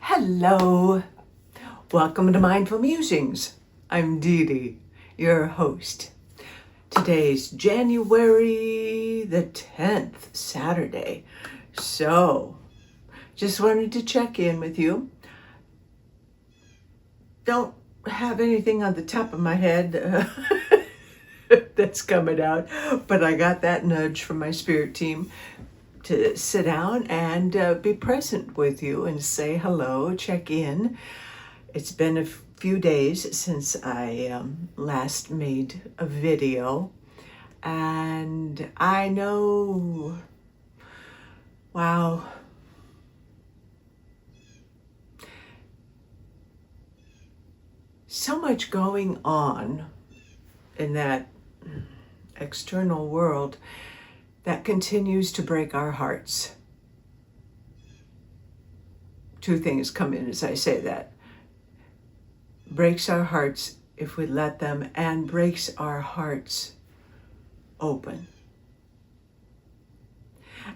Hello, welcome to Mindful Musings. I'm Dee Dee, your host. Today's January the 10th, Saturday. So, just wanted to check in with you. Don't have anything on the top of my head that's coming out, but I got that nudge from my spirit team to sit down and be present with you and say hello, check in. It's been a few days since I last made a video, and I know, wow, so much going on in that external world that continues to break our hearts. Two things come in as I say that. Breaks our hearts if we let them, and breaks our hearts open.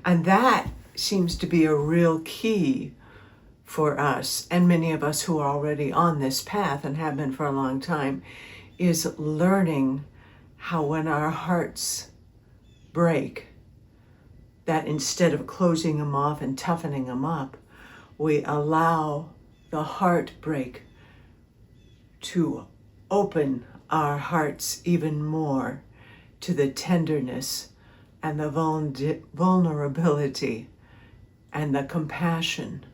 And that seems to be a real key for us, and many of us who are already on this path and have been for a long time, is learning how when our hearts break, that instead of closing them off and toughening them up, we allow the heartbreak to open our hearts even more to the tenderness and the vulnerability and the compassion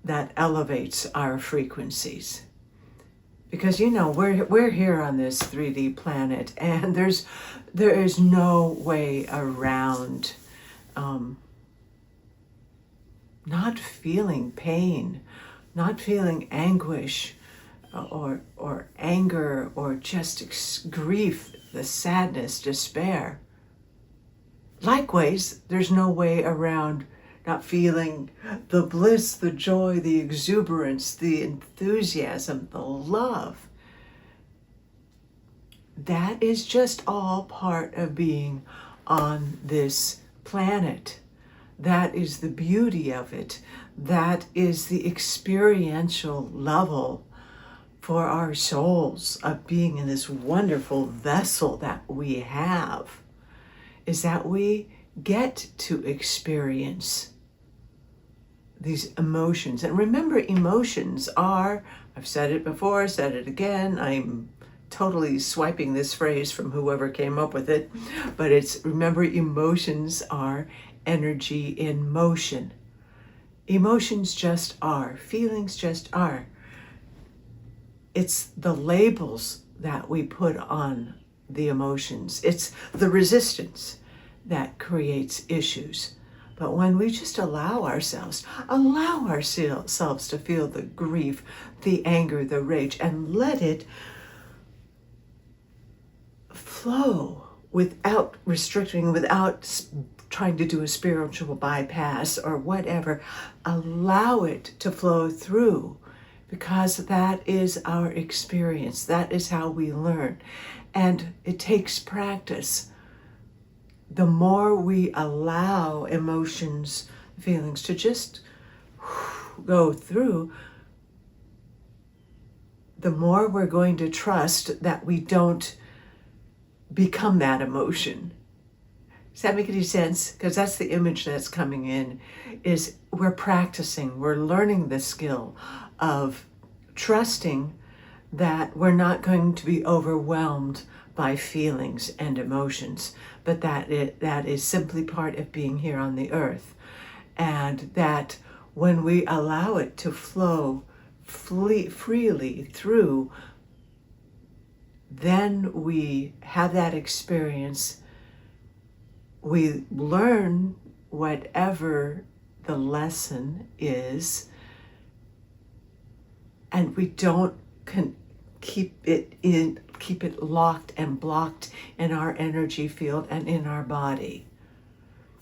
that elevates our frequencies. Because we're here on this 3D planet, and there is no way around not feeling pain, not feeling anguish or anger or just grief, the sadness, despair. Likewise, there's no way around not feeling the bliss, the joy, the exuberance, the enthusiasm, the love. That is just all part of being on this planet. That is the beauty of it. That is the experiential level for our souls of being in this wonderful vessel that we have, is that we get to experience these emotions. And remember, emotions are, I've said it before, said it again, I'm totally swiping this phrase from whoever came up with it, but remember, emotions are energy in motion. Emotions just are. Feelings just are. It's the labels that we put on the emotions. It's the resistance that creates issues. But when we just allow ourselves to feel the grief, the anger, the rage, and let it flow without restricting, without trying to do a spiritual bypass or whatever, allow it to flow through, because that is our experience. That is how we learn. And it takes practice. The more we allow emotions, feelings to just go through, the more we're going to trust that we don't become that emotion. Does that make any sense? Because that's the image that's coming in, is we're practicing, we're learning the skill of trusting that we're not going to be overwhelmed by feelings and emotions, but that is simply part of being here on the earth. And that when we allow it to flow freely through, then we have that experience. We learn whatever the lesson is, and we don't keep it locked and blocked in our energy field and in our body.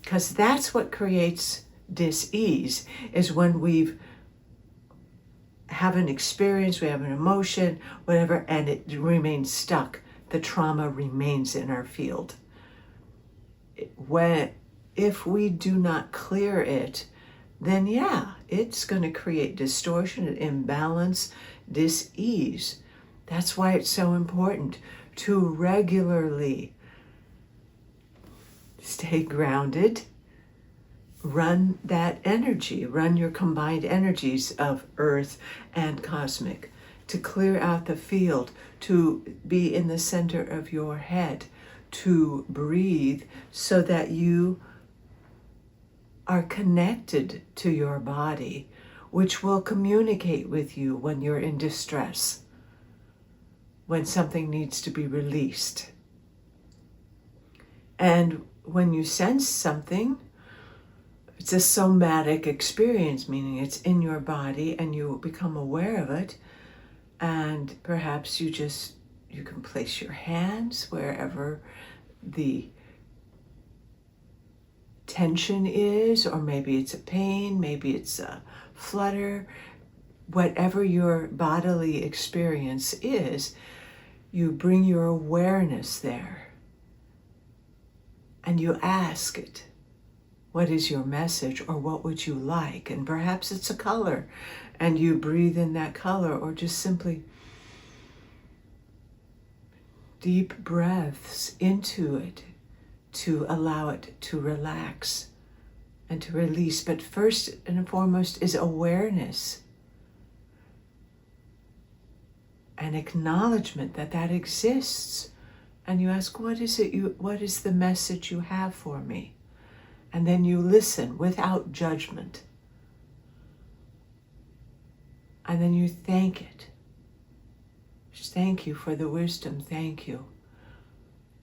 Because that's what creates dis-ease, is when we have an experience, we have an emotion, whatever, and it remains stuck. The trauma remains in our field. If we do not clear it, then yeah, it's going to create distortion, imbalance, dis-ease. That's why it's so important to regularly stay grounded, run that energy, run your combined energies of earth and cosmic, to clear out the field, to be in the center of your head, to breathe so that you are connected to your body, which will communicate with you when you're in distress, when something needs to be released. And when you sense something, it's a somatic experience, meaning it's in your body and you become aware of it. And perhaps you can place your hands wherever the tension is, or maybe it's a pain, maybe it's a flutter, whatever your bodily experience is, you bring your awareness there and you ask it, what is your message, or what would you like? And perhaps it's a color, and you breathe in that color, or just simply deep breaths into it to allow it to relax and to release. But first and foremost is awareness and acknowledgement that that exists. And you ask, what is the message you have for me? And then you listen without judgment. And then you thank it. Just thank you for the wisdom, thank you.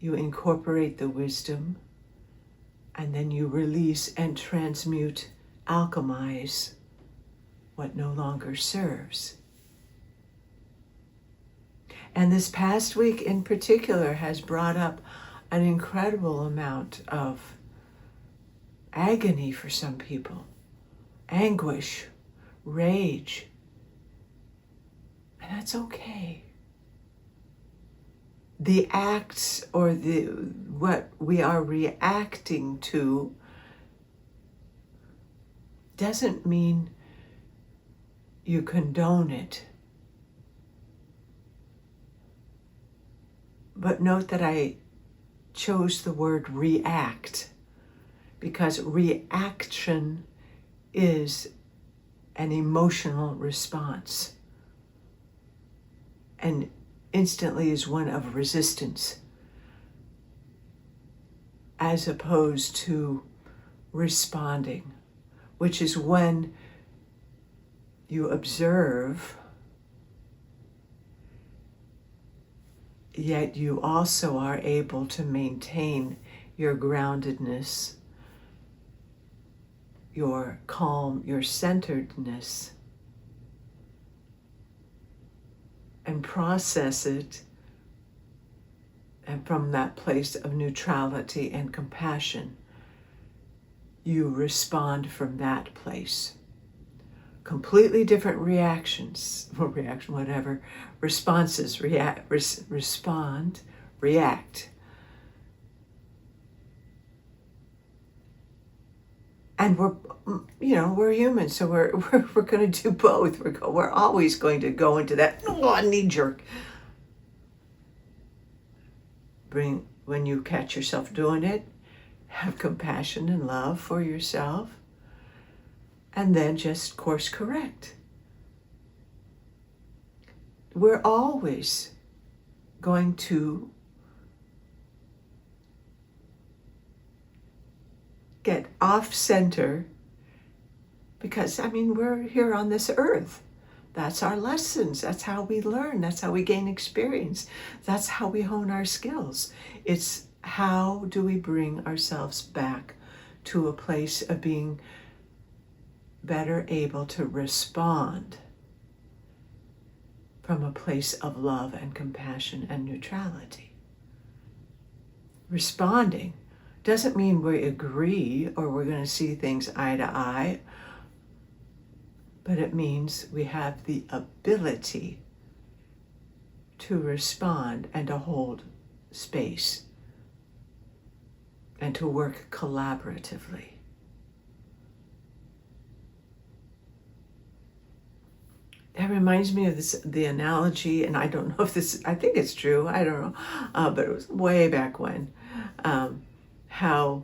You incorporate the wisdom, and then you release and transmute, alchemize what no longer serves. And this past week in particular has brought up an incredible amount of agony for some people, anguish, rage, and that's okay. The acts or what we are reacting to doesn't mean you condone it. But note that I chose the word react, because reaction is an emotional response and instantly is one of resistance, as opposed to responding, which is when you observe, yet you also are able to maintain your groundedness, your calm, your centeredness, and process it, and from that place of neutrality and compassion, you respond from that place. Completely different reactions, or responses, respond, react. And we're human, so we're going to do both. We're always going to go into that knee jerk. When you catch yourself doing it, have compassion and love for yourself, and then just course correct. We're always going to get off center because, we're here on this earth. That's our lessons. That's how we learn. That's how we gain experience. That's how we hone our skills. It's how do we bring ourselves back to a place of being better able to respond from a place of love and compassion and neutrality. Responding doesn't mean we agree or we're going to see things eye to eye, but it means we have the ability to respond and to hold space and to work collaboratively. That reminds me of the analogy, and I don't know if I think it's true, I don't know, but it was way back when, how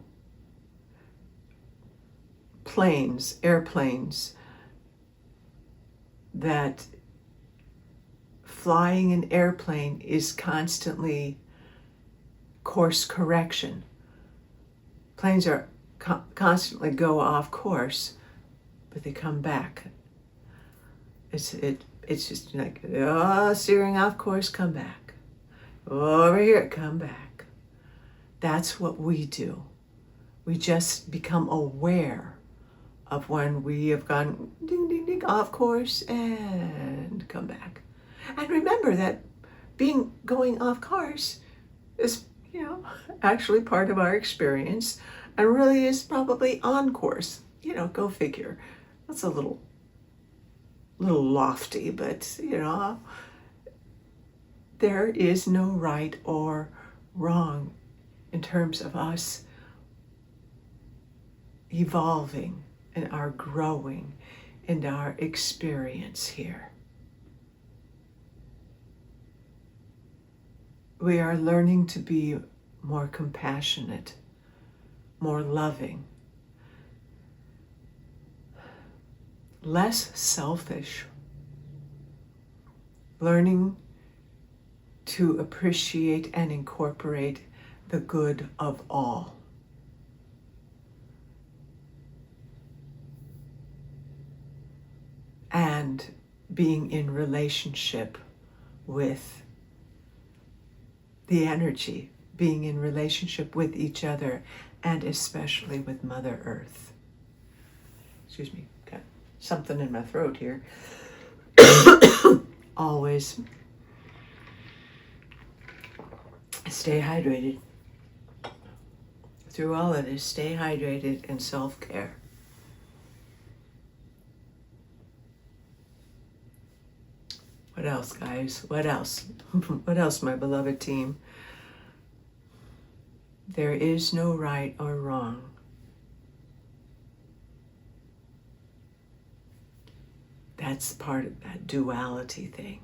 airplanes, that flying an airplane is constantly course correction. Planes are constantly go off course, but they come back. It's just like, steering off course, come back. Over here, come back. That's what we do. We just become aware of when we have gone ding, ding, ding, off course and come back. And remember that going off course is, actually part of our experience and really is probably on course. Go figure. That's a little lofty, but, there is no right or wrong in terms of us evolving and our growing and our experience here. We are learning to be more compassionate, more loving, less selfish, learning to appreciate and incorporate the good of all. And being in relationship with the energy, being in relationship with each other, and especially with Mother Earth. Excuse me, got something in my throat here. Always stay hydrated. Through all of this, stay hydrated and self-care. What else, guys? What else? What else, my beloved team? There is no right or wrong. That's part of that duality thing.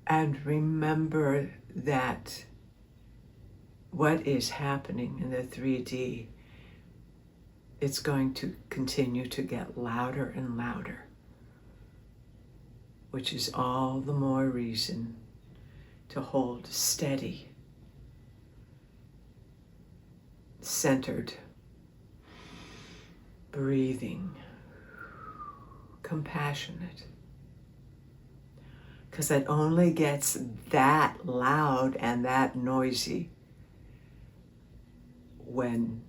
And remember that what is happening in the 3D, it's going to continue to get louder and louder, which is all the more reason to hold steady, centered, breathing, compassionate. Because it only gets that loud and that noisy when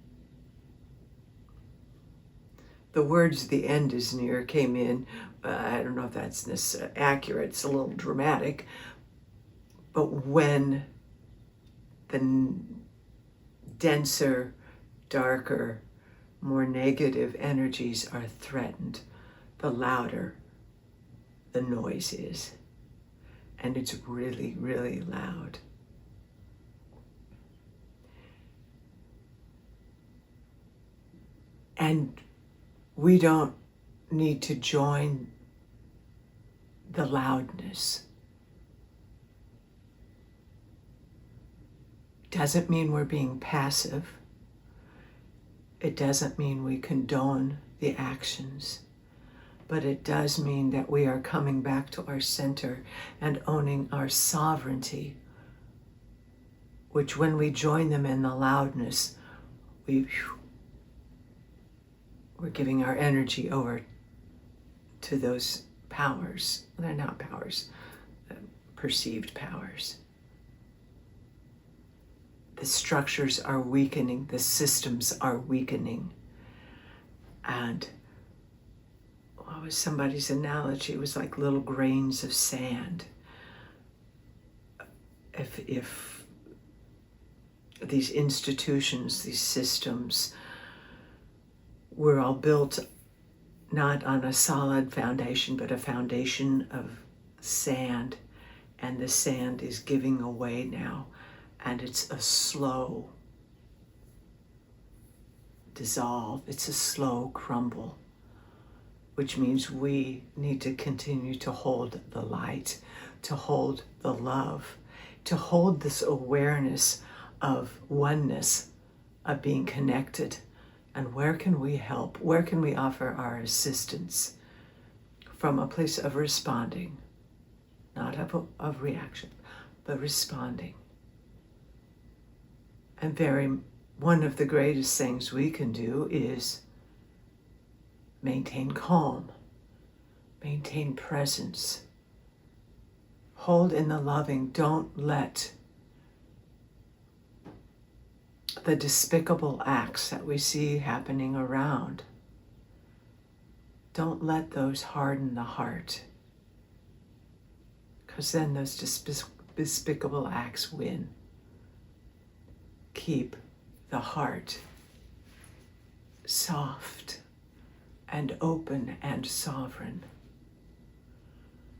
the words "the end is near" came in. I don't know if that's accurate, it's a little dramatic, but when the denser, darker, more negative energies are threatened, the louder the noise is. And it's really, really loud. And we don't need to join the loudness. Doesn't mean we're being passive. It doesn't mean we condone the actions. But it does mean that we are coming back to our center and owning our sovereignty, which when we join them in the loudness, we're giving our energy over to those powers. They're not powers, perceived powers. The structures are weakening, the systems are weakening. And what was somebody's analogy? It was like little grains of sand. If these institutions, these systems, were all built not on a solid foundation, but a foundation of sand, and the sand is giving away now, and it's a slow dissolve. It's a slow crumble, which means we need to continue to hold the light, to hold the love, to hold this awareness of oneness, of being connected. And where can we help? Where can we offer our assistance? From a place of responding, not of reaction, but responding. And one of the greatest things we can do is maintain calm, maintain presence, hold in the loving. Don't let the despicable acts that we see happening around, don't let those harden the heart, because then those despicable acts win. Keep the heart soft and open and sovereign.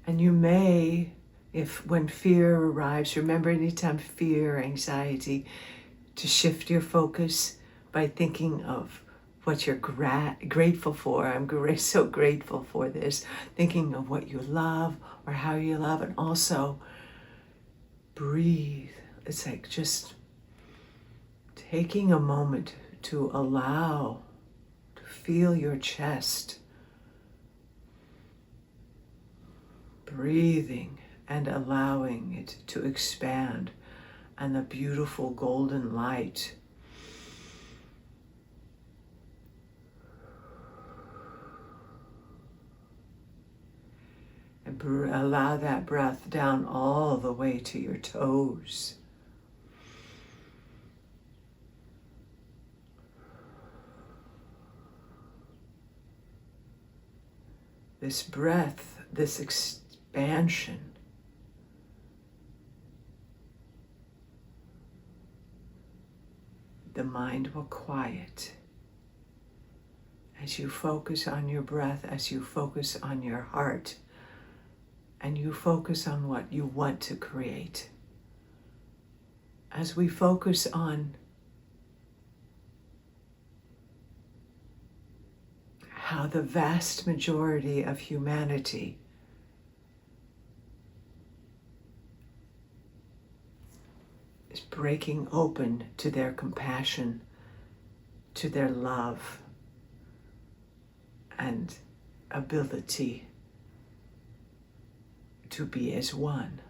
And you may, when fear arrives, remember anytime fear, anxiety, to shift your focus by thinking of what you're grateful for. I'm so grateful for this. Thinking of what you love or how you love, and also breathe. It's like just taking a moment to allow, to feel your chest, breathing and allowing it to expand, and the beautiful golden light and allow that breath down all the way to your toes. This breath, this expansion, the mind will quiet as you focus on your breath, as you focus on your heart, and you focus on what you want to create. As we focus on how the vast majority of humanity is breaking open to their compassion, to their love, and ability to be as one.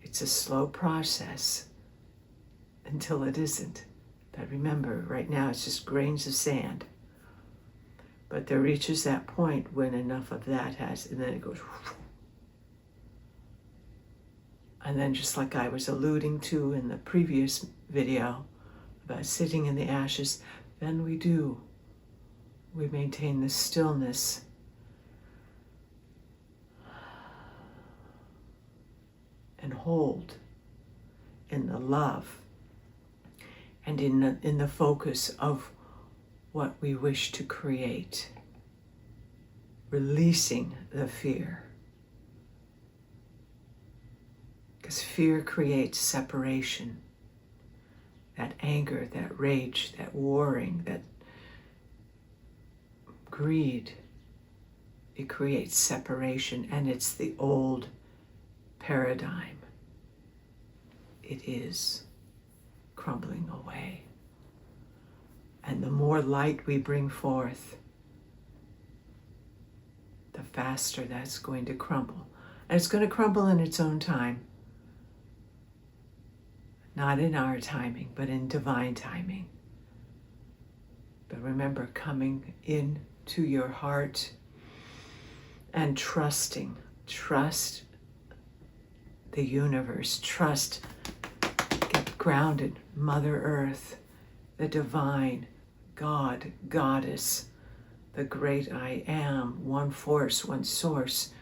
It's a slow process until it isn't. But remember, right now it's just grains of sand. But there reaches that point when enough of that and then it goes. And then, just like I was alluding to in the previous video about sitting in the ashes, then we maintain the stillness and hold in the love and in the focus of what we wish to create, releasing the fear. Because fear creates separation, that anger, that rage, that warring, that greed. It creates separation, and it's the old paradigm. It is crumbling away. And the more light we bring forth, the faster that's going to crumble. And it's going to crumble in its own time. Not in our timing, but in divine timing. But remember, coming into your heart and trust the universe, get grounded, Mother Earth, the divine, God, Goddess, the great I am, one force, one source.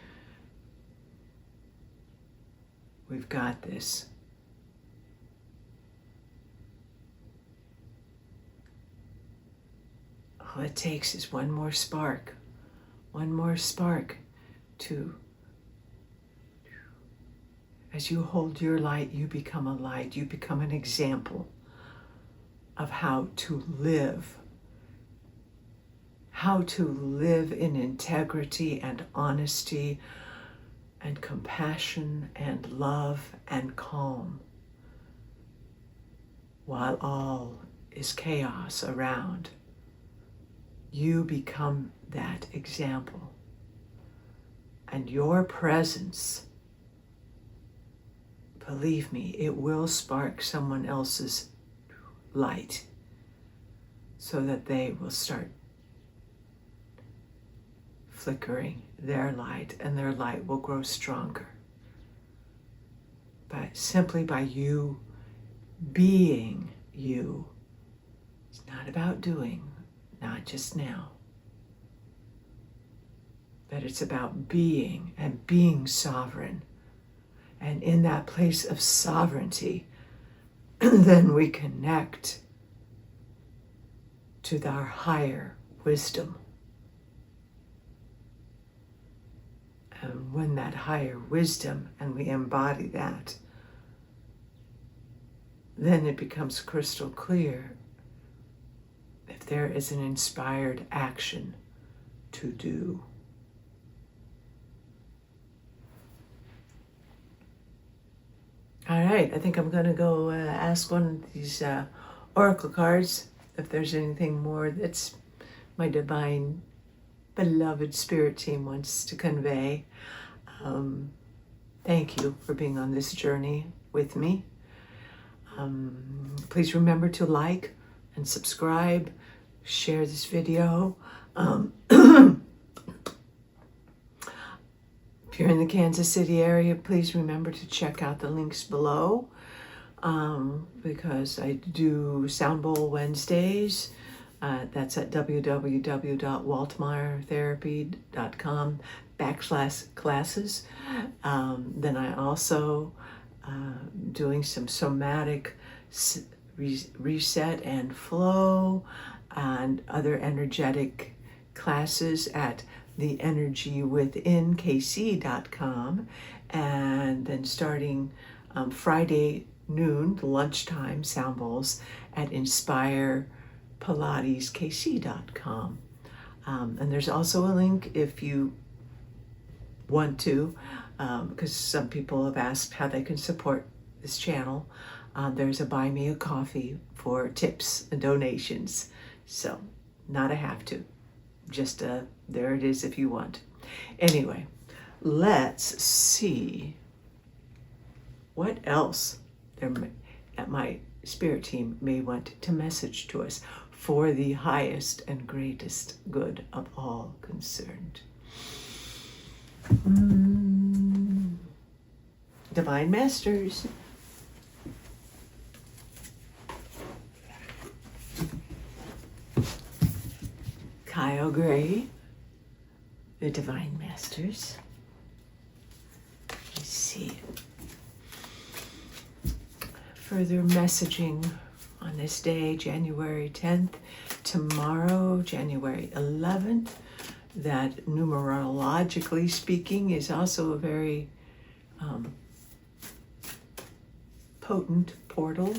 We've got this. All it takes is one more spark to, as you hold your light, you become a light, you become an example of how to live in integrity and honesty and compassion and love and calm while all is chaos around. You become that example. And your presence, believe me, it will spark someone else's light so that they will start flickering their light, and their light will grow stronger. But simply by you being you. It's not about doing, not just now. But it's about being and being sovereign. And in that place of sovereignty, then we connect to our higher wisdom. And when that higher wisdom, and we embody that, then it becomes crystal clear if there is an inspired action to do. All right, I think I'm going to go ask one of these oracle cards if there's anything more that's my divine, beloved spirit team wants to convey. Thank you for being on this journey with me. Please remember to like and subscribe, share this video. If you're in the Kansas City area, please remember to check out the links below, because I do Sound Bowl Wednesdays. That's at www.waltmeiertherapy.com/classes. Then I also doing some somatic reset and flow and other energetic classes at theenergywithinkc.com, and then starting Friday noon, lunchtime sound bowls at inspirepilateskc.com. And there's also a link if you want to, because some people have asked how they can support this channel. There's a buy me a coffee for tips and donations. So not a have to, just there it is if you want. Anyway, let's see what else that my spirit team may want to message to us for the highest and greatest good of all concerned. Divine Masters. Kyle Gray, the Divine Masters. Let's see. Further messaging on this day, January 10th, tomorrow, January 11th, that numerologically speaking is also a very potent portal,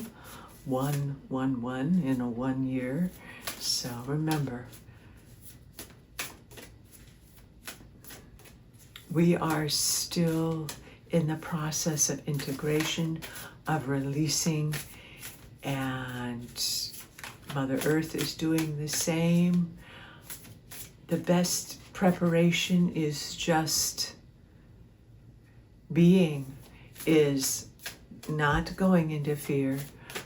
111 in a 1 year. So remember, we are still in the process of integration, of releasing, and Mother Earth is doing the same. The best preparation is just being, is not going into fear,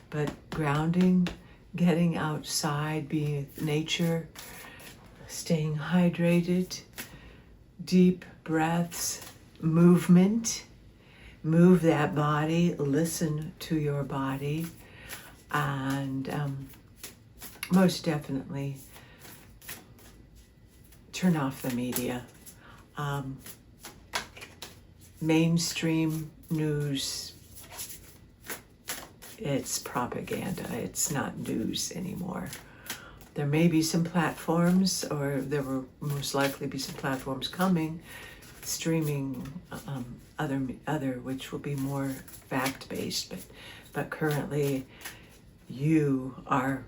but grounding, getting outside, being with nature, staying hydrated, deep breaths, movement. Move that body, listen to your body, and most definitely turn off the media. Mainstream news, it's propaganda. It's not news anymore. There may be some platforms, or there will most likely be some platforms coming, streaming other which will be more fact-based, but currently You are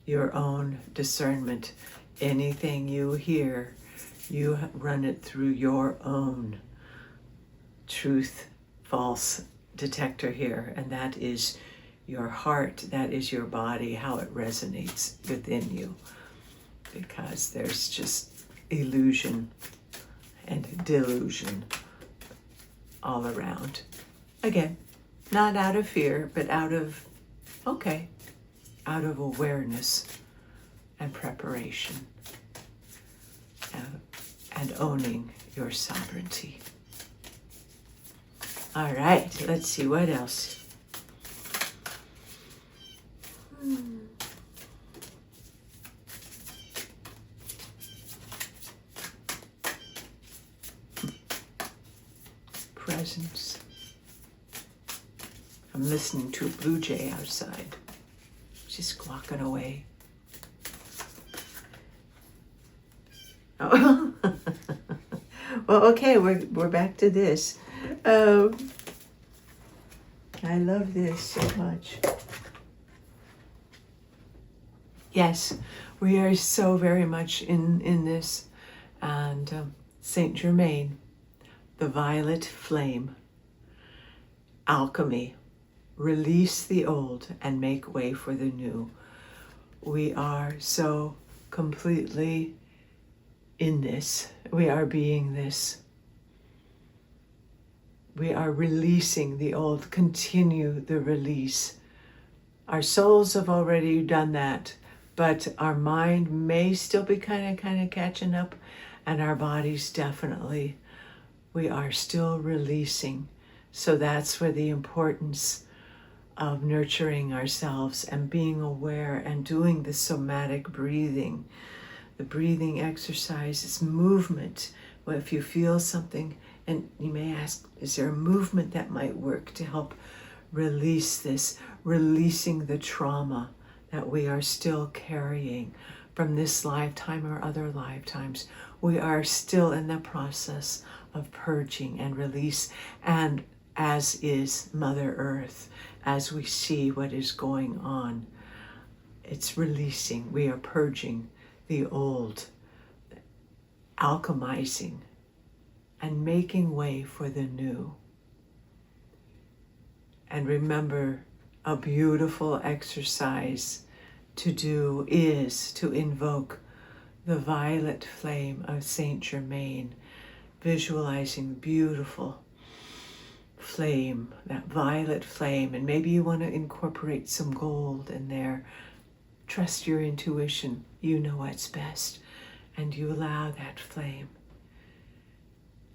your own discernment. Anything you hear, you run it through your own truth, false detector here, and that is your heart, that is your body, how it resonates within you, because there's just illusion and delusion all around. Again, not out of fear, but out of awareness and preparation and owning your sovereignty. All right, let's see what else. Presence. I'm listening to a blue jay outside, just squawking away. Oh. Well, okay, we're back to this. I love this so much. Yes, we are so very much in this. And Saint Germain, the violet flame, alchemy, release the old and make way for the new. We are so completely in this. We are being this. We are releasing the old. Continue the release. Our souls have already done that, but our mind may still be kind of catching up, and our bodies definitely. We are still releasing. So that's where the importance of nurturing ourselves and being aware and doing the somatic breathing. The breathing exercise is movement. Well, if you feel something, and you may ask, is there a movement that might work to help release this, releasing the trauma that we are still carrying from this lifetime or other lifetimes? We are still in the process of purging and release, and as is Mother Earth, as we see what is going on, it's releasing. We are purging the old, alchemizing, and making way for the new. And remember, a beautiful exercise to do is to invoke the violet flame of Saint Germain, visualizing the beautiful flame, that violet flame, and maybe you want to incorporate some gold in there. Trust your intuition. You know what's best, and you allow that flame.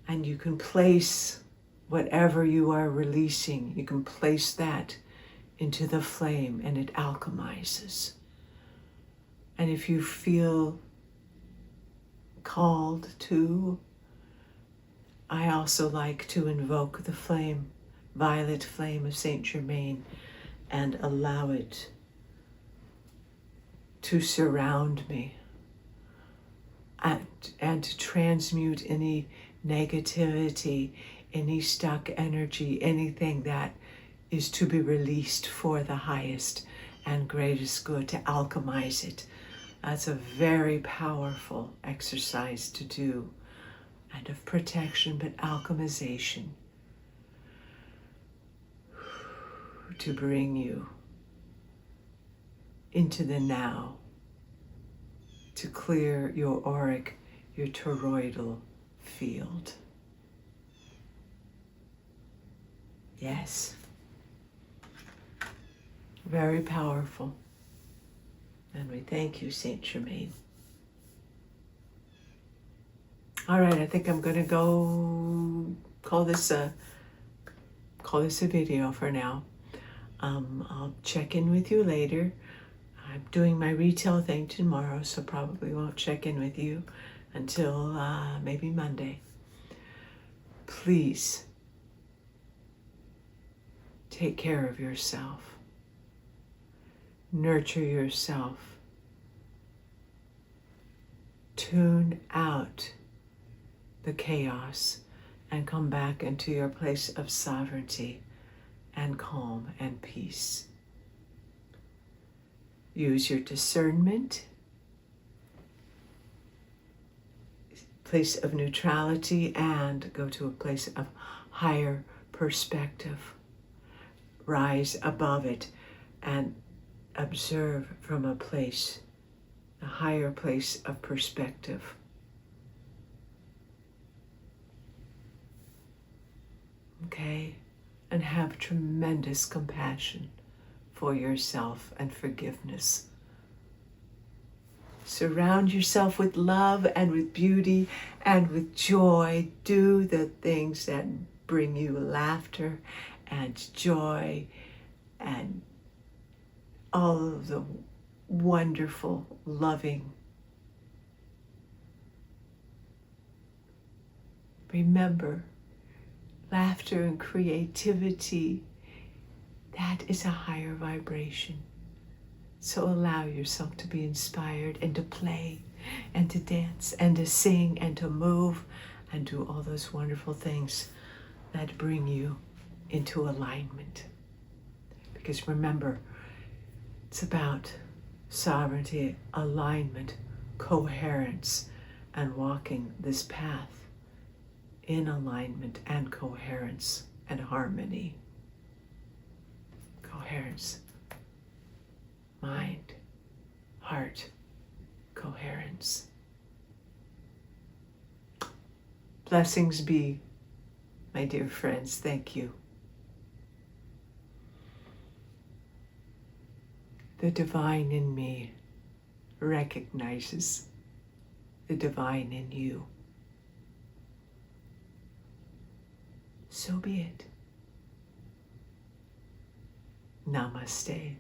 And you can place whatever you are releasing, you can place that into the flame, and it alchemizes. And if you feel called to, I also like to invoke the flame, violet flame of Saint Germain, and allow it to surround me and to transmute any negativity, any stuck energy, anything that is to be released for the highest and greatest good, to alchemize it. That's a very powerful exercise to do, and of protection, but alchemization to bring you into the now, to clear your auric, your toroidal field. Yes. Very powerful. And we thank you, Saint Germain. All right, I think I'm going to go call this a video for now. I'll check in with you later. I'm doing my retail thing tomorrow, so probably won't check in with you until maybe Monday. Please take care of yourself. Nurture yourself. Tune out the chaos and come back into your place of sovereignty and calm and peace. Use your discernment, place of neutrality, and go to a place of higher perspective. Rise above it and observe from a higher place of perspective. Okay? And have tremendous compassion for yourself and forgiveness. Surround yourself with love and with beauty and with joy. Do the things that bring you laughter and joy and all of the wonderful, loving. Remember, laughter and creativity, that is a higher vibration. So allow yourself to be inspired and to play and to dance and to sing and to move and do all those wonderful things that bring you into alignment. Because remember, it's about sovereignty, alignment, coherence, and walking this path in alignment and coherence and harmony. Coherence. Mind, heart, coherence. Blessings be, my dear friends. Thank you. The divine in me recognizes the divine in you. So be it. Namaste.